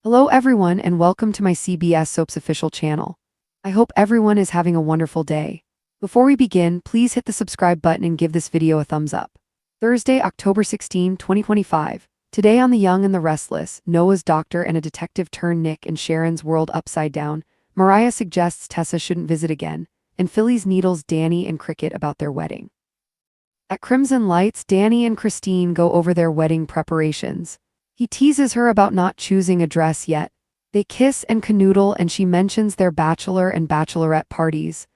Hello everyone and welcome to my CBS Soaps official channel. I hope everyone is having a wonderful day. Before we begin, please hit the subscribe button and give this video a thumbs up. Thursday, October 16, 2025. Today on The Young and the Restless, Noah's doctor and a detective turn Nick and Sharon's world upside down. Mariah suggests Tessa shouldn't visit again, and Phillies needles Danny and Cricket about their wedding. At Crimson Lights, Danny and Christine go over their wedding preparations. He teases her about not choosing a dress yet. They kiss and canoodle and she mentions their bachelor and bachelorette parties.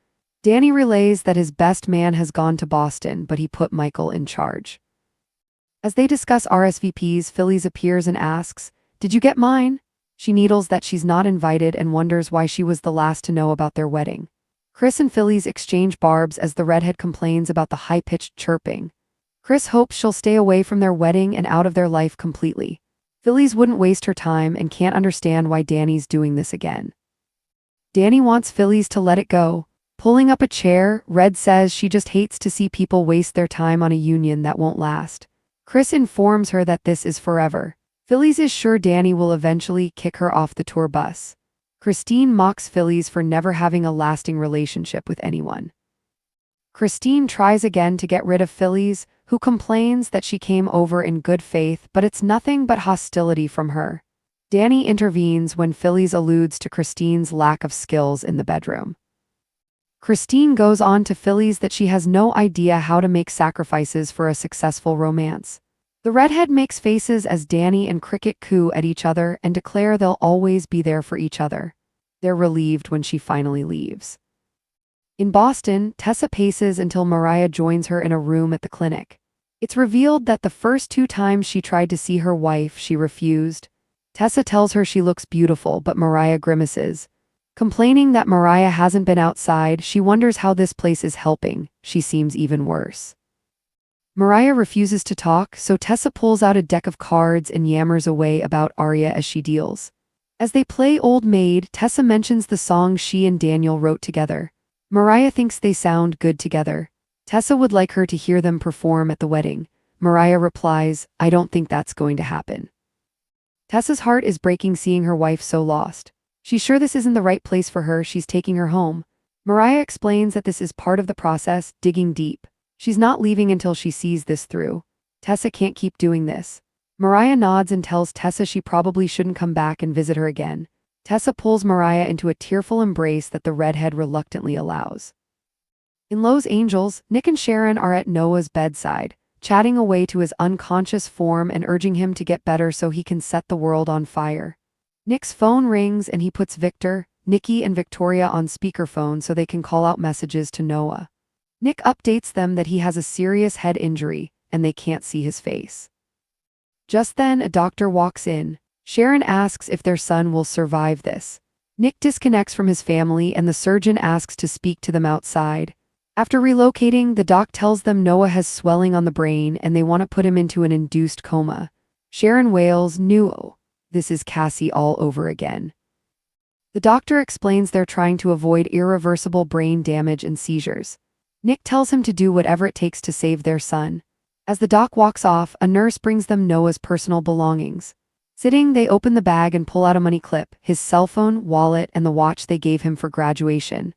Danny relays that his best man has gone to Boston, but he put Michael in charge. As they discuss RSVPs, Phillies appears and asks, "Did you get mine?" She needles that she's not invited and wonders why she was the last to know about their wedding. Chris and Phillies exchange barbs as the redhead complains about the high-pitched chirping. Chris hopes she'll stay away from their wedding and out of their life completely. Phillies wouldn't waste her time and can't understand why Danny's doing this again. Danny wants Phillies to let it go. Pulling up a chair, Red says she just hates to see people waste their time on a union that won't last. Chris informs her that this is forever. Phillies is sure Danny will eventually kick her off the tour bus. Christine mocks Phillies for never having a lasting relationship with anyone. Christine tries again to get rid of Phillies, who complains that she came over in good faith, but it's nothing but hostility from her. Danny intervenes when Phillies alludes to Christine's lack of skills in the bedroom. Christine goes on to Phillies that she has no idea how to make sacrifices for a successful romance. The redhead makes faces as Danny and Cricket coo at each other and declare they'll always be there for each other. They're relieved when she finally leaves. In Boston, Tessa paces until Mariah joins her in a room at the clinic. It's revealed that the first 2 times she tried to see her wife, she refused. Tessa tells her she looks beautiful, but Mariah grimaces. Complaining that Mariah hasn't been outside, she wonders how this place is helping. She seems even worse. Mariah refuses to talk, so Tessa pulls out a deck of cards and yammers away about Arya as she deals. As they play Old Maid, Tessa mentions the song she and Daniel wrote together. Mariah thinks they sound good together. Tessa would like her to hear them perform at the wedding. Mariah replies, "I don't think that's going to happen." Tessa's heart is breaking seeing her wife so lost. She's sure this isn't the right place for her, she's taking her home. Mariah explains that this is part of the process, digging deep. She's not leaving until she sees this through. Tessa can't keep doing this. Mariah nods and tells Tessa she probably shouldn't come back and visit her again. Tessa pulls Mariah into a tearful embrace that the redhead reluctantly allows. In Los Angeles, Nick and Sharon are at Noah's bedside, chatting away to his unconscious form and urging him to get better so he can set the world on fire. Nick's phone rings and he puts Victor, Nikki and Victoria on speakerphone so they can call out messages to Noah. Nick updates them that he has a serious head injury and they can't see his face. Just then, a doctor walks in. Sharon asks if their son will survive this. Nick disconnects from his family and the surgeon asks to speak to them outside. After relocating, the doc tells them Noah has swelling on the brain and they want to put him into an induced coma. Sharon wails, "No, this is Cassie all over again." The doctor explains they're trying to avoid irreversible brain damage and seizures. Nick tells him to do whatever it takes to save their son. As the doc walks off, a nurse brings them Noah's personal belongings. Sitting, they open the bag and pull out a money clip, his cell phone, wallet, and the watch they gave him for graduation.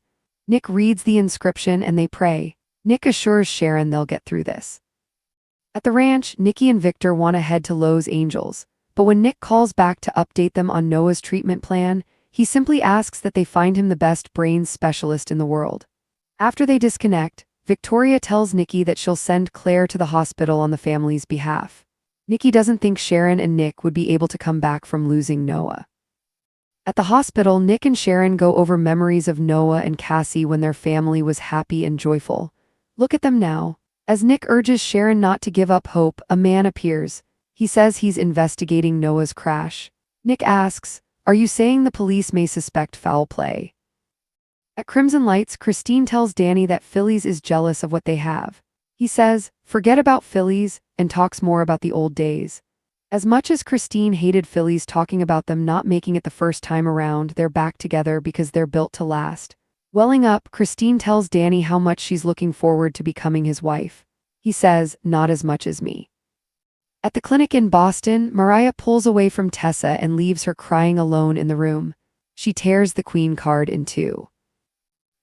Nick reads the inscription and they pray. Nick assures Sharon they'll get through this. At the ranch, Nikki and Victor want to head to Los Angeles, but when Nick calls back to update them on Noah's treatment plan, he simply asks that they find him the best brain specialist in the world. After they disconnect, Victoria tells Nikki that she'll send Claire to the hospital on the family's behalf. Nikki doesn't think Sharon and Nick would be able to come back from losing Noah. At the hospital, Nick and Sharon go over memories of Noah and Cassie when their family was happy and joyful. Look at them now. As Nick urges Sharon not to give up hope, a man appears. He says he's investigating Noah's crash. Nick asks, "Are you saying the police may suspect foul play?" At Crimson Lights, Christine tells Danny that Phillies is jealous of what they have. He says, "Forget about Phillies," and talks more about the old days. As much as Christine hated Phillies talking about them not making it the first time around, they're back together because they're built to last. Welling up, Christine tells Danny how much she's looking forward to becoming his wife. He says, "Not as much as me." At the clinic in Boston, Mariah pulls away from Tessa and leaves her crying alone in the room. She tears the queen card in two.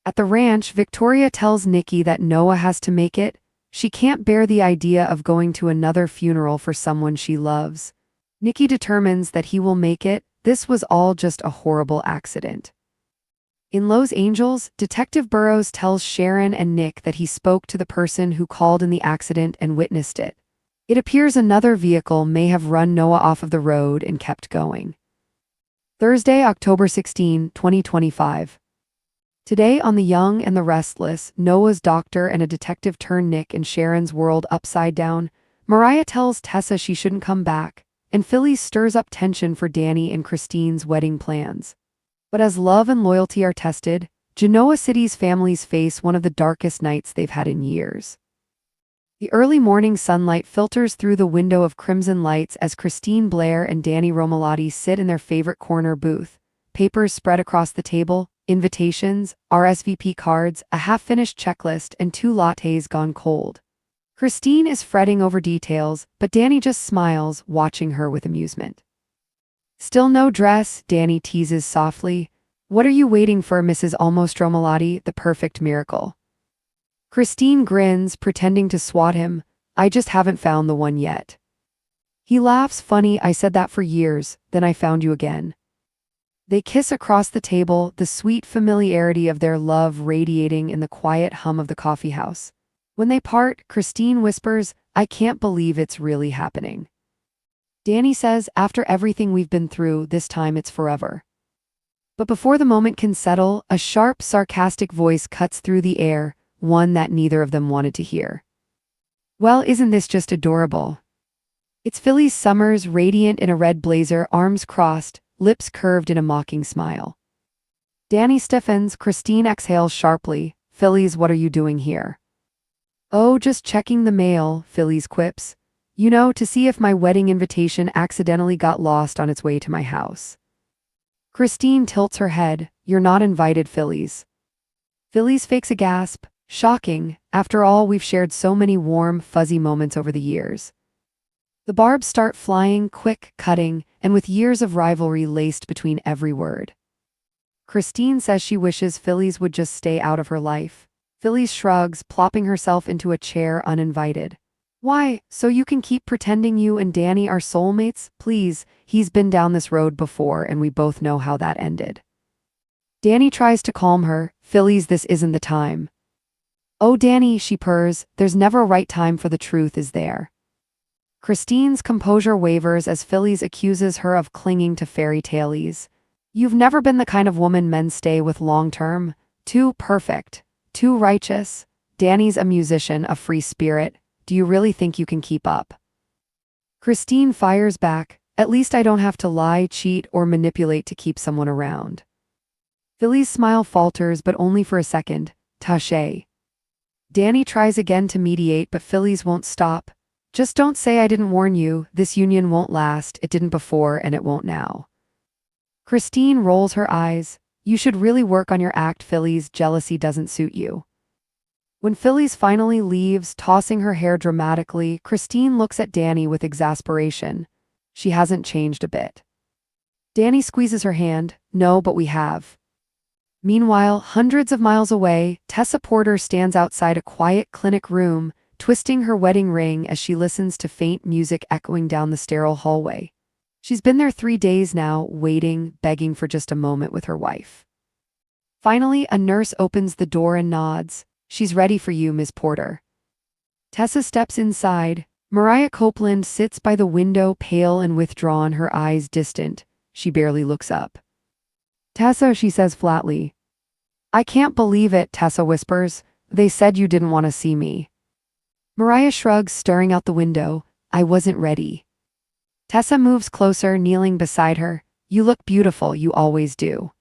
At the ranch, Victoria tells Nikki that Noah has to make it. She can't bear the idea of going to another funeral for someone she loves. Nikki determines that he will make it. This was all just a horrible accident. In Los Angeles, Detective Burrows tells Sharon and Nick that he spoke to the person who called in the accident and witnessed it. It appears another vehicle may have run Noah off of the road and kept going. Thursday, October 16, 2025. Today on The Young and the Restless, Noah's doctor and a detective turn Nick and Sharon's world upside down. Mariah tells Tessa she shouldn't come back, and Phyllis stirs up tension for Danny and Christine's wedding plans. But as love and loyalty are tested, Genoa City's families face one of the darkest nights they've had in years. The early morning sunlight filters through the window of crimson lights as Christine Blair and Danny Romalotti sit in their favorite corner booth. Papers spread across the table, invitations, RSVP cards, a half-finished checklist, and 2 lattes gone cold. Christine is fretting over details, but Danny just smiles, watching her with amusement. Still no dress, Danny teases softly. What are you waiting for, Mrs. Almost Romalotti, the perfect miracle? Christine grins, pretending to swat him. I just haven't found the one yet. He laughs, funny, I said that for years, then I found you again. They kiss across the table, the sweet familiarity of their love radiating in the quiet hum of the coffeehouse. When they part, Christine whispers, I can't believe it's really happening. Danny says, after everything we've been through, this time it's forever. But before the moment can settle, a sharp, sarcastic voice cuts through the air, one that neither of them wanted to hear. Well, isn't this just adorable? It's Phyllis Summers, radiant in a red blazer, arms crossed, lips curved in a mocking smile. Danny stiffens, Christine exhales sharply. Phyllis, what are you doing here? Oh, just checking the mail, Phyllis quips. You know, to see if my wedding invitation accidentally got lost on its way to my house. Christine tilts her head. You're not invited, Phyllis. Phyllis fakes a gasp. Shocking. After all, we've shared so many warm, fuzzy moments over the years. The barbs start flying, quick, cutting, and with years of rivalry laced between every word. Christine says she wishes Phyllis would just stay out of her life. Phyllis shrugs, plopping herself into a chair uninvited. Why, so you can keep pretending you and Danny are soulmates? Please, he's been down this road before and we both know how that ended. Danny tries to calm her. Phyllis, this isn't the time. Oh, Danny, she purrs, there's never a right time for the truth, is there? Christine's composure wavers as Phyllis accuses her of clinging to fairy tales. You've never been the kind of woman men stay with long-term. Too perfect. Too righteous. Danny's a musician, a free spirit. Do you really think you can keep up? Christine fires back. At least I don't have to lie, cheat, or manipulate to keep someone around. Phyllis' smile falters, but only for a second. Taché. Danny tries again to mediate, but Phyllis won't stop. Just don't say I didn't warn you. This union won't last. It didn't before, and it won't now. Christine rolls her eyes. You should really work on your act, Phyllis. Jealousy doesn't suit you. When Phyllis finally leaves, tossing her hair dramatically, Christine looks at Danny with exasperation. She hasn't changed a bit. Danny squeezes her hand. No, but we have. Meanwhile, hundreds of miles away, Tessa Porter stands outside a quiet clinic room, twisting her wedding ring as she listens to faint music echoing down the sterile hallway. She's been there 3 days now, waiting, begging for just a moment with her wife. Finally, a nurse opens the door and nods. She's ready for you, Miss Porter. Tessa steps inside. Mariah Copeland sits by the window, pale and withdrawn, her eyes distant. She barely looks up. Tessa, she says flatly. I can't believe it, Tessa whispers. They said you didn't want to see me. Mariah shrugs, staring out the window. I wasn't ready. Tessa moves closer, kneeling beside her. You look beautiful, you always do.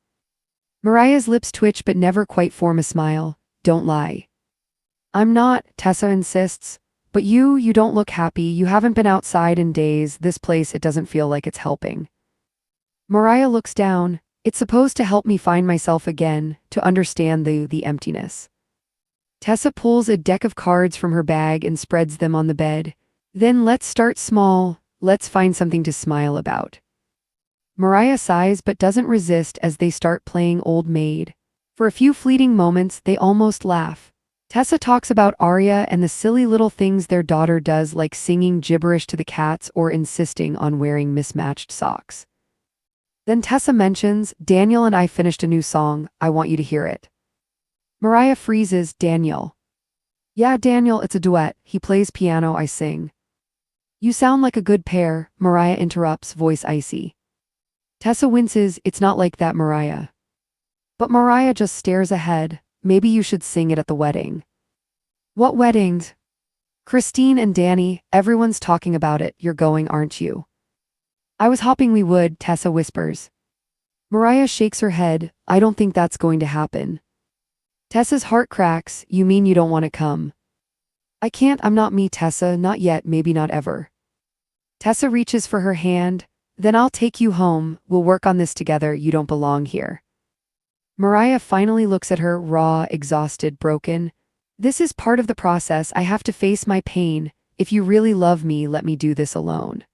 Mariah's lips twitch but never quite form a smile. Don't lie. I'm not, Tessa insists. But you don't look happy. You haven't been outside in days. This place, it doesn't feel like it's helping. Mariah looks down. It's supposed to help me find myself again, to understand the emptiness. Tessa pulls a deck of cards from her bag and spreads them on the bed. Then let's start small, let's find something to smile about. Mariah sighs but doesn't resist as they start playing Old Maid. For a few fleeting moments, they almost laugh. Tessa talks about Arya and the silly little things their daughter does, like singing gibberish to the cats or insisting on wearing mismatched socks. Then Tessa mentions, Daniel and I finished a new song, I want you to hear it. Mariah freezes, Daniel. Yeah, Daniel, it's a duet, he plays piano, I sing. You sound like a good pair, Mariah interrupts, voice icy. Tessa winces, it's not like that, Mariah. But Mariah just stares ahead, maybe you should sing it at the wedding. What weddings? Christine and Danny, everyone's talking about it, you're going, aren't you? I was hoping we would, Tessa whispers. Mariah shakes her head, I don't think that's going to happen. Tessa's heart cracks, you mean you don't want to come? I can't, I'm not me, Tessa, not yet, maybe not ever. Tessa reaches for her hand, then I'll take you home, we'll work on this together, you don't belong here. Mariah finally looks at her, raw, exhausted, broken. This is part of the process, I have to face my pain, if you really love me, let me do this alone.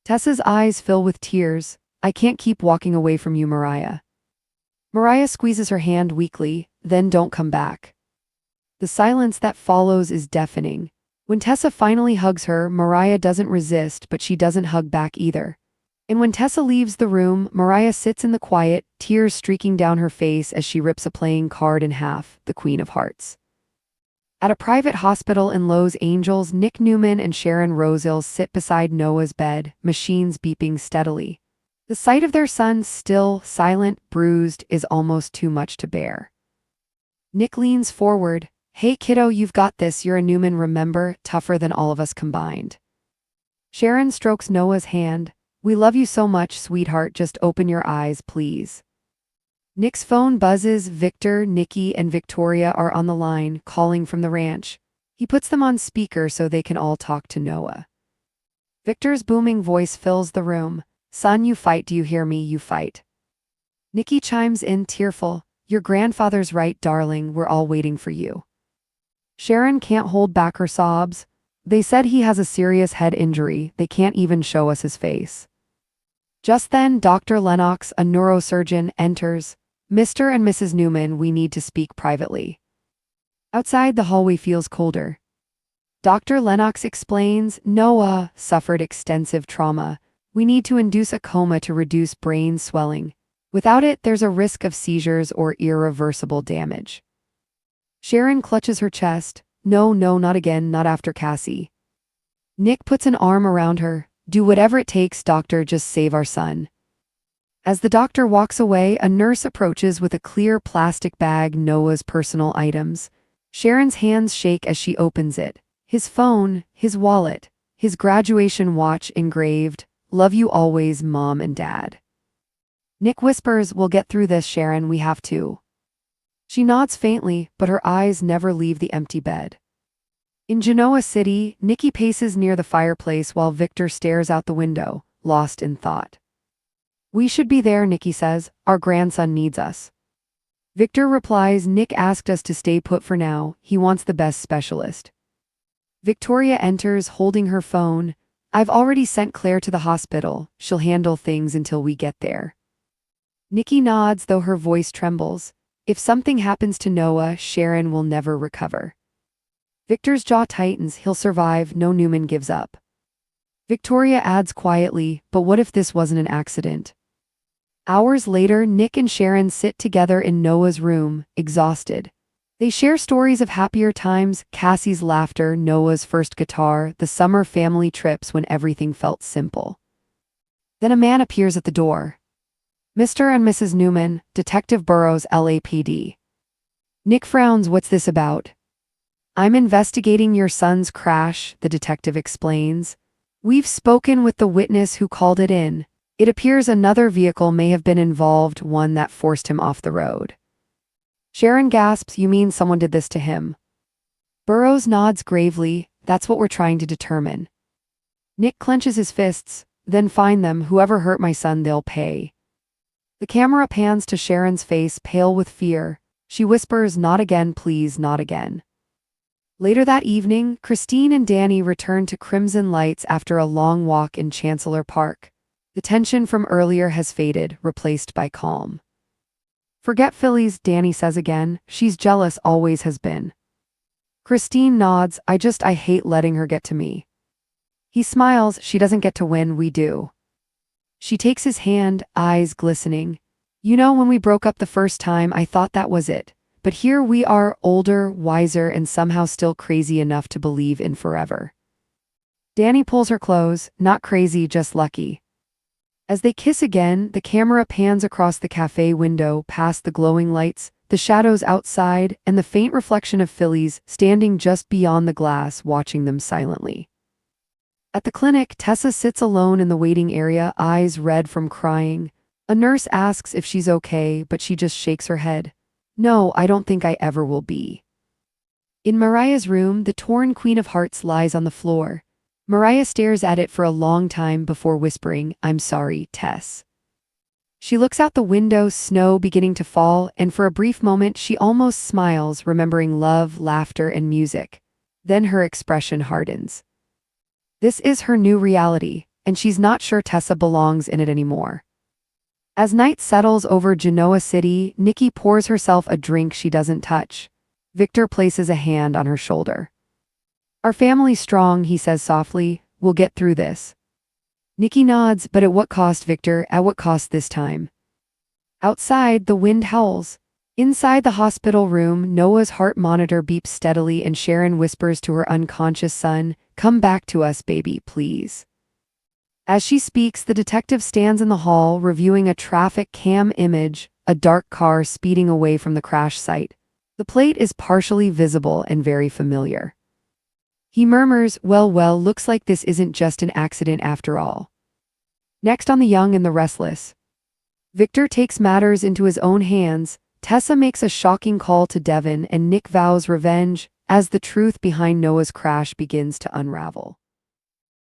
Tessa's eyes fill with tears, I can't keep walking away from you, Mariah. Mariah squeezes her hand weakly, then don't come back. The silence that follows is deafening. When Tessa finally hugs her, Mariah doesn't resist, but she doesn't hug back either. And when Tessa leaves the room, Mariah sits in the quiet, tears streaking down her face as she rips a playing card in half, the Queen of Hearts. At a private hospital in Los Angeles, Nick Newman and Sharon Rosell sit beside Noah's bed, machines beeping steadily. The sight of their son, still, silent, bruised, is almost too much to bear. Nick leans forward. Hey kiddo, you've got this, you're a Newman, remember, tougher than all of us combined. Sharon strokes Noah's hand. We love you so much, sweetheart, just open your eyes, please. Nick's phone buzzes, Victor, Nikki, and Victoria are on the line, calling from the ranch. He puts them on speaker so they can all talk to Noah. Victor's booming voice fills the room. Son, you fight, do you hear me, you fight. Nikki chimes in, tearful. Your grandfather's right, darling, we're all waiting for you. Sharon can't hold back her sobs. They said he has a serious head injury, they can't even show us his face. Just then, Dr. Lennox, a neurosurgeon, enters. Mr. and Mrs. Newman, we need to speak privately. Outside, the hallway feels colder. Dr. Lennox explains, Noah suffered extensive trauma. We need to induce a coma to reduce brain swelling. Without it, there's a risk of seizures or irreversible damage. Sharon clutches her chest. No, not again, not after Cassie. Nick puts an arm around her. Do whatever it takes, doctor, just save our son. As the doctor walks away, a nurse approaches with a clear plastic bag, Noah's personal items. Sharon's hands shake as she opens it. His phone, his wallet, his graduation watch engraved, Love you always, Mom and Dad. Nick whispers, We'll get through this, Sharon, we have to. She nods faintly, but her eyes never leave the empty bed. In Genoa City, Nikki paces near the fireplace while Victor stares out the window, lost in thought. We should be there, Nikki says. Our grandson needs us. Victor replies, Nick asked us to stay put for now. He wants the best specialist. Victoria enters, holding her phone. I've already sent Claire to the hospital. She'll handle things until we get there. Nikki nods, though her voice trembles. If something happens to Noah, Sharon will never recover. Victor's jaw tightens. He'll survive. No, Newman gives up. Victoria adds quietly, but what if this wasn't an accident? Hours later, Nick and Sharon sit together in Noah's room, exhausted. They share stories of happier times, Cassie's laughter, Noah's first guitar, the summer family trips when everything felt simple. Then a man appears at the door. Mr. and Mrs. Newman, Detective Burrows, LAPD. Nick frowns. What's this about? I'm investigating your son's crash, the detective explains. We've spoken with the witness who called it in. It appears another vehicle may have been involved, one that forced him off the road. Sharon gasps, You mean someone did this to him? Burrows nods gravely, That's what we're trying to determine. Nick clenches his fists, Then find them, whoever hurt my son, they'll pay. The camera pans to Sharon's face, pale with fear. She whispers, Not again, please, not again. Later that evening, Christine and Danny return to Crimson Lights after a long walk in Chancellor Park. The tension from earlier has faded, replaced by calm. Forget Phillies, Danny says again. She's jealous, always has been. Christine nods. I hate letting her get to me. He smiles. She doesn't get to win, we do. She takes his hand, eyes glistening. You know, when we broke up the first time, I thought that was it. But here we are, older, wiser, and somehow still crazy enough to believe in forever. Danny pulls her close, not crazy, just lucky. As they kiss again, the camera pans across the cafe window, past the glowing lights, the shadows outside, and the faint reflection of Phillies standing just beyond the glass, watching them silently. At the clinic, Tessa sits alone in the waiting area, eyes red from crying. A nurse asks if she's okay, but she just shakes her head. No, I don't think I ever will be. In Mariah's room, the torn Queen of Hearts lies on the floor. Mariah stares at it for a long time before whispering, I'm sorry, Tess. She looks out the window, snow beginning to fall, and for a brief moment she almost smiles, remembering love, laughter, and music. Then her expression hardens. This is her new reality, and she's not sure Tessa belongs in it anymore. As night settles over Genoa City, Nikki pours herself a drink she doesn't touch. Victor places a hand on her shoulder. Our family's strong, he says softly. We'll get through this. Nikki nods, but at what cost, Victor? At what cost this time? Outside, the wind howls. Inside the hospital room, Noah's heart monitor beeps steadily and Sharon whispers to her unconscious son, come back to us, baby, please. As she speaks, the detective stands in the hall, reviewing a traffic cam image, a dark car speeding away from the crash site. The plate is partially visible and very familiar. He murmurs, well, looks like this isn't just an accident after all. Next on The Young and the Restless. Victor takes matters into his own hands, Tessa makes a shocking call to Devon, and Nick vows revenge as the truth behind Noah's crash begins to unravel.